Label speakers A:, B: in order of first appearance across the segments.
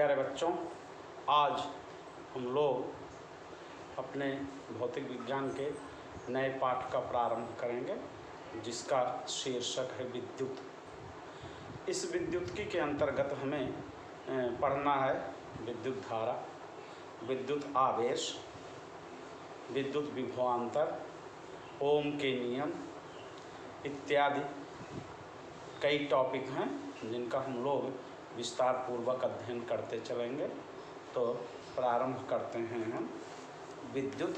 A: प्यारे बच्चों, आज हम लोग अपने भौतिक विज्ञान के नए पाठ का प्रारंभ करेंगे, जिसका शीर्षक है विद्युत। इस विद्युत के अंतर्गत हमें पढ़ना है विद्युत धारा, विद्युत आवेश, विद्युत विभवांतर, ओम के नियम इत्यादि कई टॉपिक हैं जिनका हम लोग विस्तार पूर्वक अध्ययन करते चलेंगे। तो प्रारंभ करते हैं हम विद्युत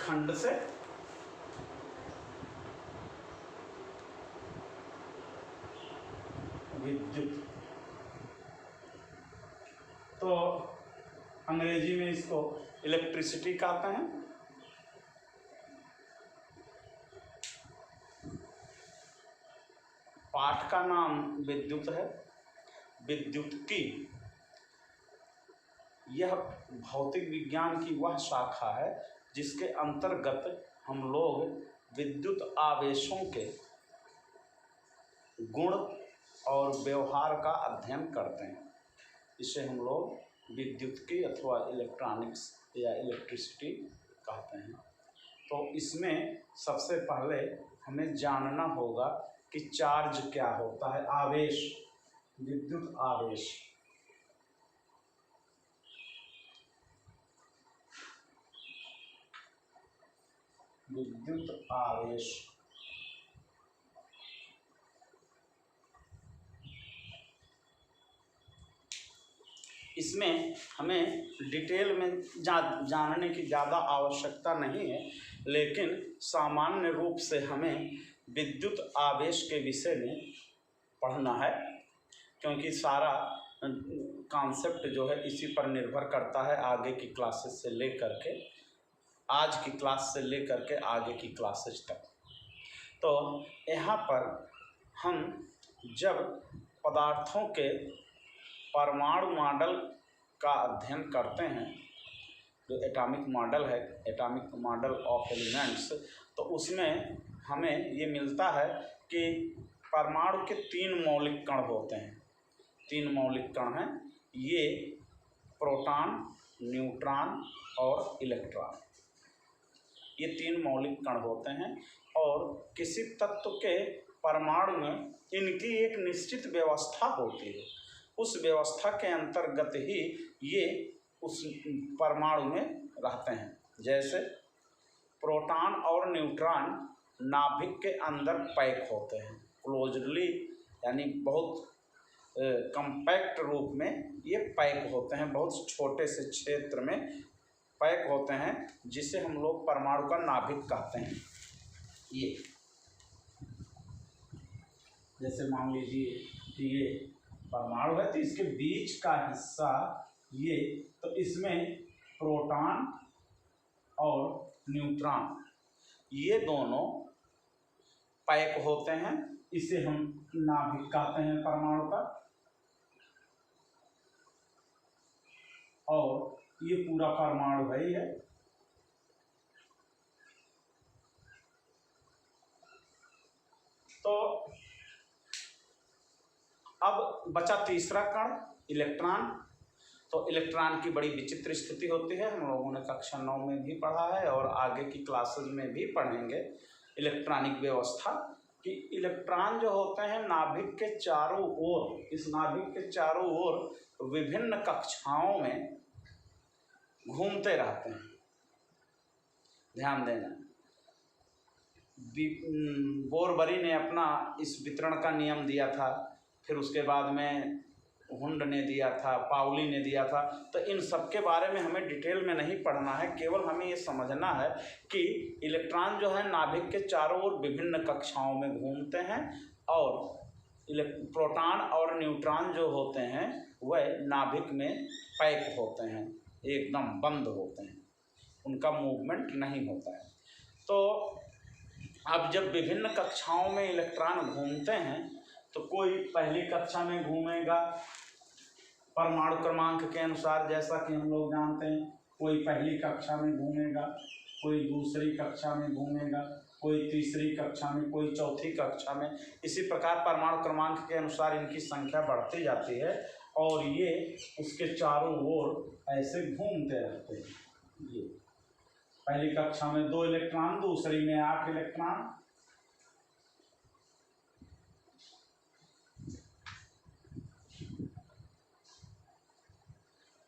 A: खंड से। विद्युत तो अंग्रेजी में इसको इलेक्ट्रिसिटी कहते हैं। पाठ का नाम विद्युत है। विद्युत की यह भौतिक विज्ञान की वह शाखा है जिसके अंतर्गत हम लोग विद्युत आवेशों के गुण और व्यवहार का अध्ययन करते हैं। इसे हम लोग विद्युत की अथवा इलेक्ट्रॉनिक्स या इलेक्ट्रिसिटी कहते हैं। तो इसमें सबसे पहले हमें जानना होगा कि चार्ज क्या होता है, आवेश, विद्युत आवेश। विद्युत आवेश इसमें हमें डिटेल में जानने की ज़्यादा आवश्यकता नहीं है, लेकिन सामान्य रूप से हमें विद्युत आवेश के विषय में पढ़ना है, क्योंकि सारा कॉन्सेप्ट जो है इसी पर निर्भर करता है। आगे की क्लासेस से लेकर के, आज की क्लास से लेकर के आगे की क्लासेस तक। तो यहाँ पर हम जब पदार्थों के परमाणु मॉडल का अध्ययन करते हैं, जो एटॉमिक मॉडल है, एटॉमिक मॉडल ऑफ एलिमेंट्स, तो उसमें हमें ये मिलता है कि परमाणु के 3 मौलिक कण होते हैं। 3 मौलिक कण हैं ये, प्रोटॉन, न्यूट्रॉन और इलेक्ट्रॉन। ये 3 मौलिक कण होते हैं और किसी तत्व के परमाणु में इनकी एक निश्चित व्यवस्था होती है। उस व्यवस्था के अंतर्गत ही ये उस परमाणु में रहते हैं। जैसे प्रोटॉन और न्यूट्रॉन नाभिक के अंदर पैक होते हैं क्लोजली, यानी बहुत कम्पैक्ट रूप में ये पैक होते हैं, बहुत छोटे से क्षेत्र में पैक होते हैं, जिसे हम लोग परमाणु का नाभिक कहते हैं। ये जैसे मान लीजिए कि ये परमाणु है, तो इसके बीच का हिस्सा ये, तो इसमें प्रोटॉन और न्यूट्रॉन ये दोनों पैक होते हैं। इसे हम नाभिक कहते हैं परमाणु का। और ये पूरा परमाणु है ही है। तो अब बचा तीसरा कण, इलेक्ट्रॉन। तो इलेक्ट्रॉन की बड़ी विचित्र स्थिति होती है। हम लोगों ने कक्षा 9 में भी पढ़ा है और आगे की क्लासेस में भी पढ़ेंगे इलेक्ट्रॉनिक व्यवस्था कि इलेक्ट्रॉन जो होते हैं नाभिक के चारों ओर, इस नाभिक के चारों ओर विभिन्न कक्षाओं में घूमते रहते हैं। ध्यान देना, बोरबरी ने अपना इस वितरण का नियम दिया था, फिर उसके बाद में हुंड ने दिया था, पाउली ने दिया था। तो इन सब के बारे में हमें डिटेल में नहीं पढ़ना है, केवल हमें ये समझना है कि इलेक्ट्रॉन जो है नाभिक के चारों ओर विभिन्न कक्षाओं में घूमते हैं और प्रोटॉन और न्यूट्रॉन जो होते हैं वह नाभिक में पैक होते हैं, एकदम बंद होते हैं, उनका मूवमेंट नहीं होता है। तो अब जब विभिन्न कक्षाओं में इलेक्ट्रॉन घूमते हैं, तो कोई पहली कक्षा में घूमेगा परमाणु क्रमांक के अनुसार, जैसा कि हम लोग जानते हैं। कोई पहली कक्षा में घूमेगा, कोई दूसरी कक्षा में घूमेगा, कोई तीसरी कक्षा में, कोई चौथी कक्षा में। इसी प्रकार परमाणु क्रमांक के अनुसार इनकी संख्या बढ़ती जाती है और ये उसके चारों ओर ऐसे घूमते रहते हैं। ये पहली कक्षा में 2 इलेक्ट्रॉन, दूसरी में 8 इलेक्ट्रॉन।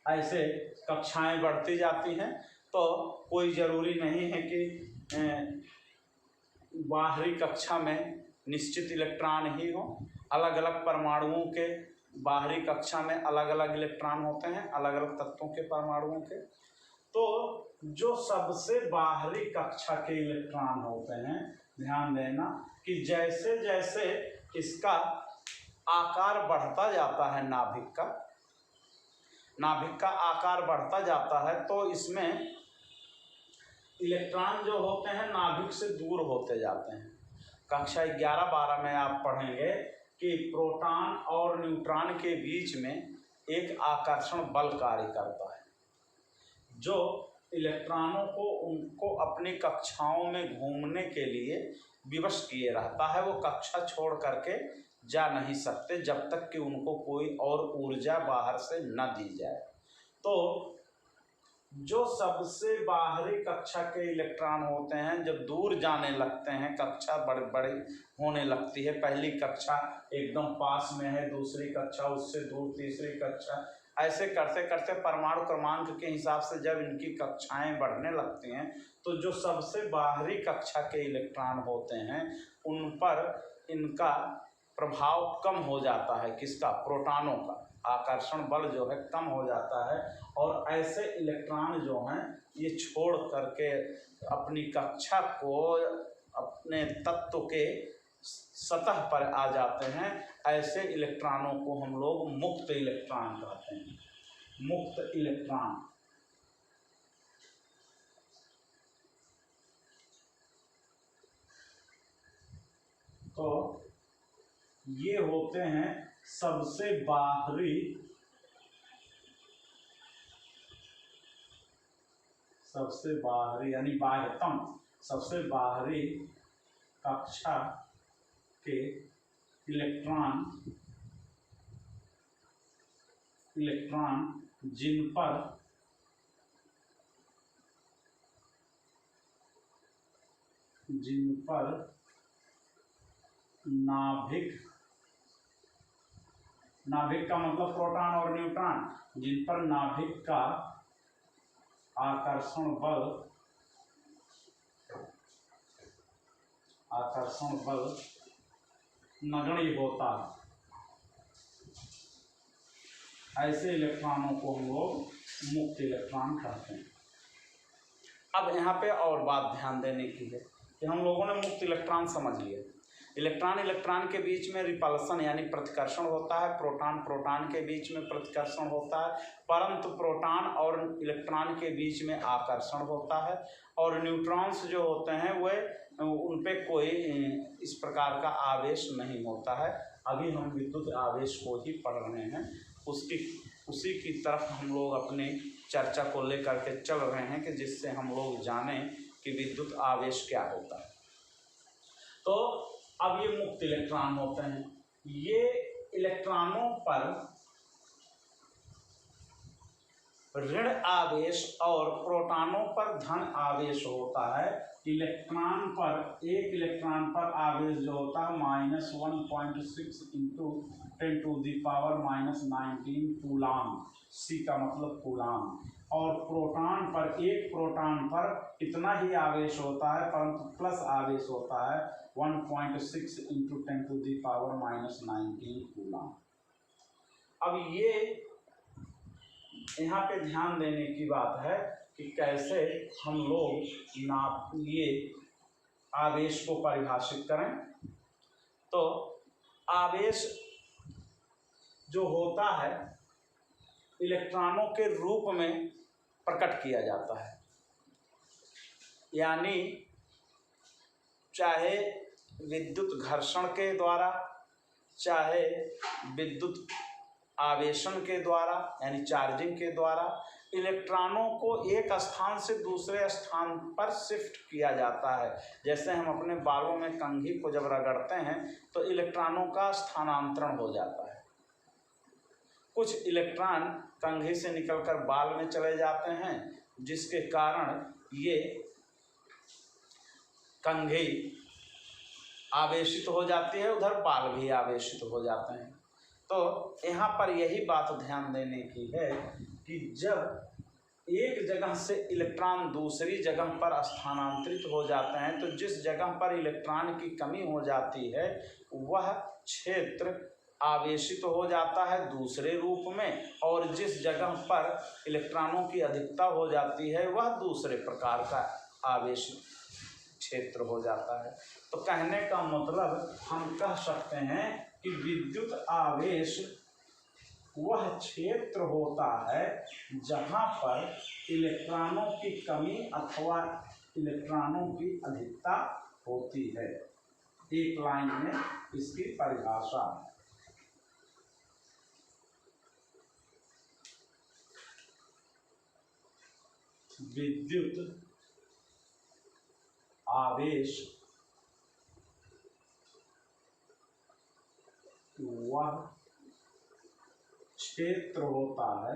A: ऐसे कक्षाएं बढ़ती जाती हैं, तो कोई ज़रूरी नहीं है कि बाहरी कक्षा में निश्चित इलेक्ट्रॉन ही हो। अलग अलग परमाणुओं के बाहरी कक्षा में अलग अलग इलेक्ट्रॉन होते हैं, अलग अलग तत्वों के परमाणुओं के। तो जो सबसे बाहरी कक्षा के इलेक्ट्रॉन होते हैं, ध्यान देना कि जैसे जैसे इसका आकार बढ़ता जाता है, नाभिक का आकार बढ़ता जाता है, तो इसमें इलेक्ट्रॉन जो होते हैं नाभिक से दूर होते जाते हैं। कक्षा 11-12 में आप पढ़ेंगे कि प्रोटॉन और न्यूट्रॉन के बीच में एक आकर्षण बल कार्य करता है, जो इलेक्ट्रॉनों को उनको अपनी कक्षाओं में घूमने के लिए विवश किए रहता है। वो कक्षा छोड़ करके जा नहीं सकते जब तक कि उनको कोई और ऊर्जा बाहर से न दी जाए। तो जो सबसे बाहरी कक्षा के इलेक्ट्रॉन होते हैं, जब दूर जाने लगते हैं, कक्षा बड़ी बड़ी होने लगती है, पहली कक्षा एकदम पास में है, दूसरी कक्षा उससे दूर, तीसरी कक्षा, ऐसे करते करते परमाणु क्रमांक के हिसाब से जब इनकी कक्षाएं बढ़ने लगती हैं, तो जो सबसे बाहरी कक्षा के इलेक्ट्रॉन होते हैं उन पर इनका प्रभाव कम हो जाता है। किसका? प्रोटॉनों का आकर्षण बल जो है कम हो जाता है, और ऐसे इलेक्ट्रॉन जो हैं ये छोड़ करके अपनी कक्षा को अपने तत्व के सतह पर आ जाते हैं। ऐसे इलेक्ट्रॉनों को हम लोग मुक्त इलेक्ट्रॉन कहते हैं। मुक्त इलेक्ट्रॉन तो ये होते हैं सबसे बाहरी यानी बाह्यतम, सबसे बाहरी कक्षा के इलेक्ट्रॉन जिन पर नाभिक का मतलब प्रोटॉन और न्यूट्रॉन, जिन पर नाभिक का आकर्षण बल नगण्य होता है, ऐसे इलेक्ट्रॉनों को हम लोग मुक्त इलेक्ट्रॉन कहते हैं। अब यहाँ पे और बात ध्यान देने की है कि हम लोगों ने मुक्त इलेक्ट्रॉन समझ लिए। इलेक्ट्रॉन के बीच में रिपल्सन यानी प्रतिकर्षण होता है, प्रोटॉन के बीच में प्रतिकर्षण होता है, परंतु प्रोटॉन और इलेक्ट्रॉन के बीच में आकर्षण होता है। और न्यूट्रॉन्स जो होते हैं वे उन पे कोई इस प्रकार का आवेश नहीं होता है। अभी हम विद्युत आवेश को ही पढ़ रहे हैं, उसी की तरफ हम लोग अपनी चर्चा को लेकर के चल रहे हैं कि जिससे हम लोग जानें कि विद्युत आवेश क्या होता है। तो अब ये मुक्त इलेक्ट्रॉन होते हैं। ये इलेक्ट्रॉनों पर ऋण आवेश और प्रोटॉनों पर धन आवेश होता है। एक इलेक्ट्रॉन पर आवेश जो होता है -1.6 इंटू 10⁻⁻19 कूलाम, सी का मतलब कूलाम। और एक प्रोटॉन पर इतना ही आवेश होता है, परंतु प्लस आवेश होता है 1.6 इंटू 10⁻⁻19 कूलाम। अब ये यहाँ पे ध्यान देने की बात है कि कैसे हम लोग ये आवेश को परिभाषित करें। तो आवेश जो होता है इलेक्ट्रॉनों के रूप में प्रकट किया जाता है, यानी चाहे विद्युत घर्षण के द्वारा, चाहे विद्युत आवेशन के द्वारा यानी चार्जिंग के द्वारा, इलेक्ट्रॉनों को एक स्थान से दूसरे स्थान पर शिफ्ट किया जाता है। जैसे हम अपने बालों में कंघी को जब रगड़ते हैं तो इलेक्ट्रॉनों का स्थानांतरण हो जाता है। कुछ इलेक्ट्रॉन कंघी से निकलकर बाल में चले जाते हैं, जिसके कारण ये कंघी आवेशित हो जाती है, उधर बाल भी आवेशित हो जाते हैं। तो यहाँ पर यही बात ध्यान देने की है कि जब एक जगह से इलेक्ट्रॉन दूसरी जगह पर स्थानांतरित हो जाते हैं तो जिस जगह पर इलेक्ट्रॉन की कमी हो जाती है वह क्षेत्र आवेशित हो जाता है दूसरे रूप में, और जिस जगह पर इलेक्ट्रॉनों की अधिकता हो जाती है वह दूसरे प्रकार का आवेशित क्षेत्र हो जाता है। तो कहने का मतलब हम कह सकते हैं कि विद्युत आवेश वह क्षेत्र होता है जहाँ पर इलेक्ट्रॉनों की कमी अथवा इलेक्ट्रॉनों की अधिकता होती है। एक लाइन में इसकी परिभाषा है। विद्युत आवेश वह क्षेत्र होता है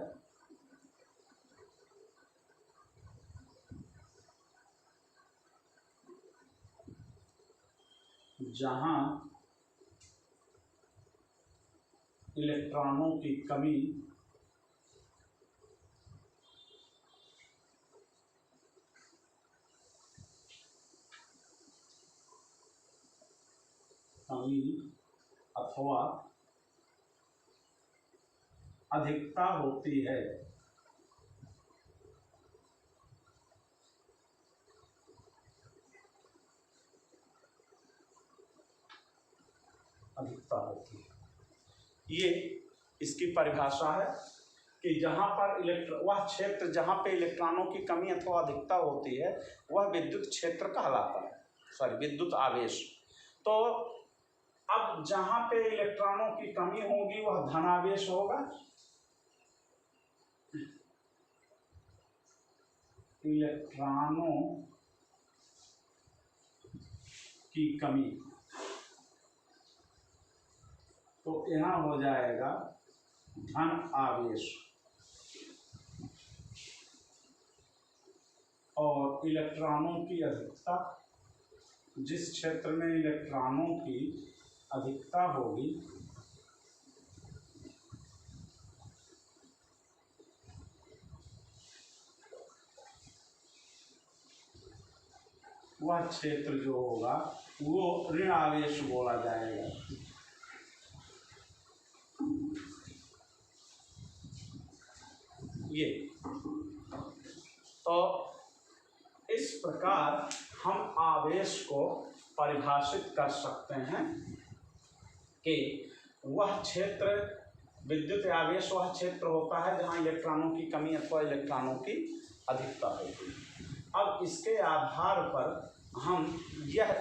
A: जहां इलेक्ट्रॉनों की कमी अथवा अधिकता होती है। अधिकता होती है, ये इसकी परिभाषा है कि जहाँ पर वह क्षेत्र जहाँ पे इलेक्ट्रॉनों की कमी अथवा अधिकता होती है वह विद्युत क्षेत्र कहलाता है, विद्युत आवेश। तो अब जहाँ पे इलेक्ट्रॉनों की कमी होगी वह धनावेश होगा, इलेक्ट्रॉनों की कमी, तो यहाँ हो जाएगा धन आवेश, और इलेक्ट्रॉनों की अधिकता, जिस क्षेत्र में इलेक्ट्रॉनों की अधिकता होगी वह क्षेत्र जो होगा वो ऋण आवेश बोला जाएगा। ये तो इस प्रकार हम आवेश को परिभाषित कर सकते हैं कि वह क्षेत्र, विद्युत आवेश वह क्षेत्र होता है जहां इलेक्ट्रॉनों की कमी अथवा इलेक्ट्रॉनों की अधिकता होती है। अब इसके आधार पर हम यह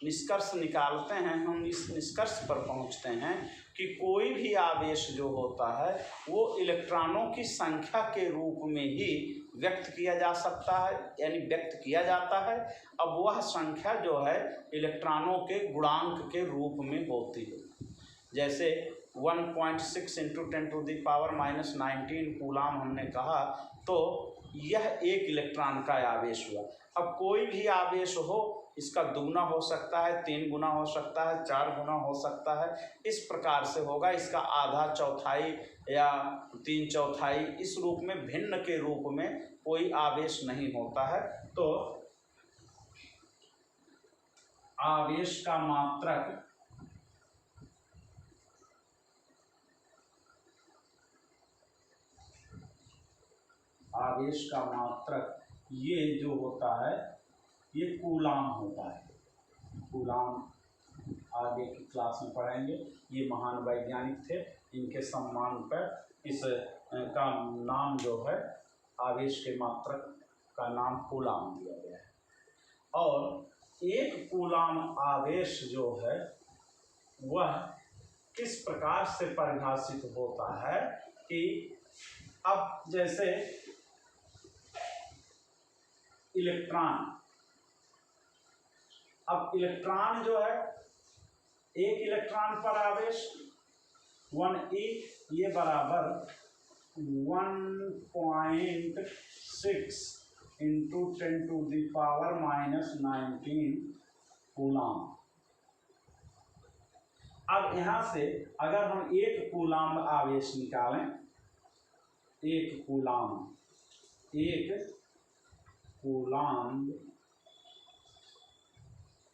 A: निष्कर्ष निकालते हैं, हम इस निष्कर्ष पर पहुंचते हैं कि कोई भी आवेश जो होता है वो इलेक्ट्रॉनों की संख्या के रूप में ही व्यक्त किया जा सकता है, यानी व्यक्त किया जाता है। अब वह संख्या जो है इलेक्ट्रॉनों के गुणांक के रूप में होती है, जैसे 1.6 × 10⁻⁻19 कूलाम हमने कहा, तो यह एक इलेक्ट्रॉन का आवेश हुआ। अब कोई भी आवेश हो, इसका दुगुना हो सकता है, 3 गुना हो सकता है, 4 गुना हो सकता है, इस प्रकार से होगा। इसका आधा, चौथाई या 3/4 इस रूप में भिन्न के रूप में कोई आवेश नहीं होता है। तो आवेश का मात्रक ये जो होता है ये कूलाम होता है। कूलाम आगे की क्लास में पढ़ेंगे। ये महान वैज्ञानिक थे, इनके सम्मान पर इस का नाम जो है, आवेश के मात्रक का नाम कूलाम दिया गया है। और एक कूलाम आवेश जो है वह किस प्रकार से परिभाषित होता है कि अब जैसे इलेक्ट्रॉन जो है, एक इलेक्ट्रॉन पर आवेश 1e ये बराबर 1.6 इंटू 10⁻⁻19 कूलाम। अब यहाँ से अगर हम 1 कूलाम आवेश निकालें, 1 कूलाम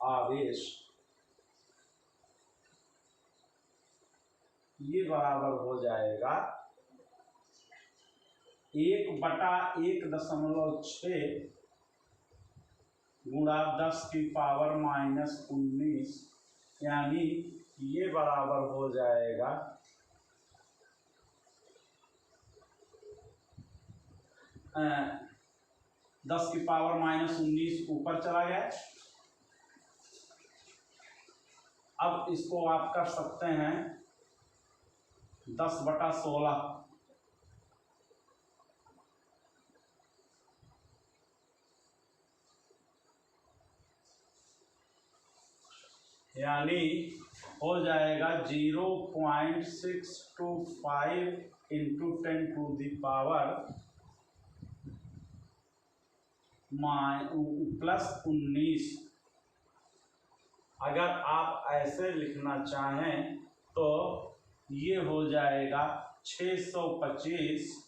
A: आवेश ये बराबर हो जाएगा 1/1.6 गुणा 10⁻⁻19, यानी ये बराबर हो जाएगा 10⁻⁻19 ऊपर चला गया। अब इसको आप कर सकते हैं 10/16, यानी हो जाएगा 0.625 इंटू 10⁻+19। अगर आप ऐसे लिखना चाहें तो ये हो जाएगा 625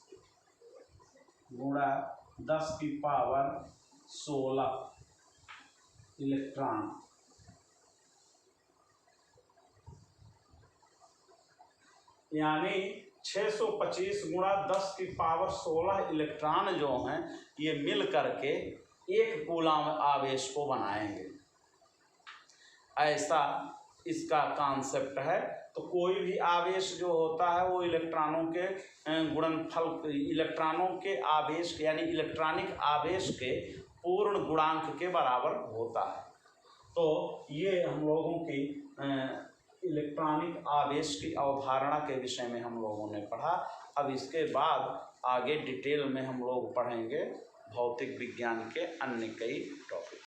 A: गुणा 10⁻16 इलेक्ट्रॉन, यानी 625 गुणा 10⁻16 इलेक्ट्रॉन जो हैं ये मिल करके 1 कूलाम आवेश को बनाएंगे। ऐसा इसका कॉन्सेप्ट है। तो कोई भी आवेश जो होता है वो इलेक्ट्रॉनों के गुणनफल, इलेक्ट्रॉनों के आवेश यानी इलेक्ट्रॉनिक आवेश के पूर्ण गुणांक के बराबर होता है। तो ये हम लोगों की इलेक्ट्रॉनिक आवेश की अवधारणा के विषय में हम लोगों ने पढ़ा। अब इसके बाद आगे डिटेल में हम लोग पढ़ेंगे भौतिक विज्ञान के अन्य कई टॉपिक।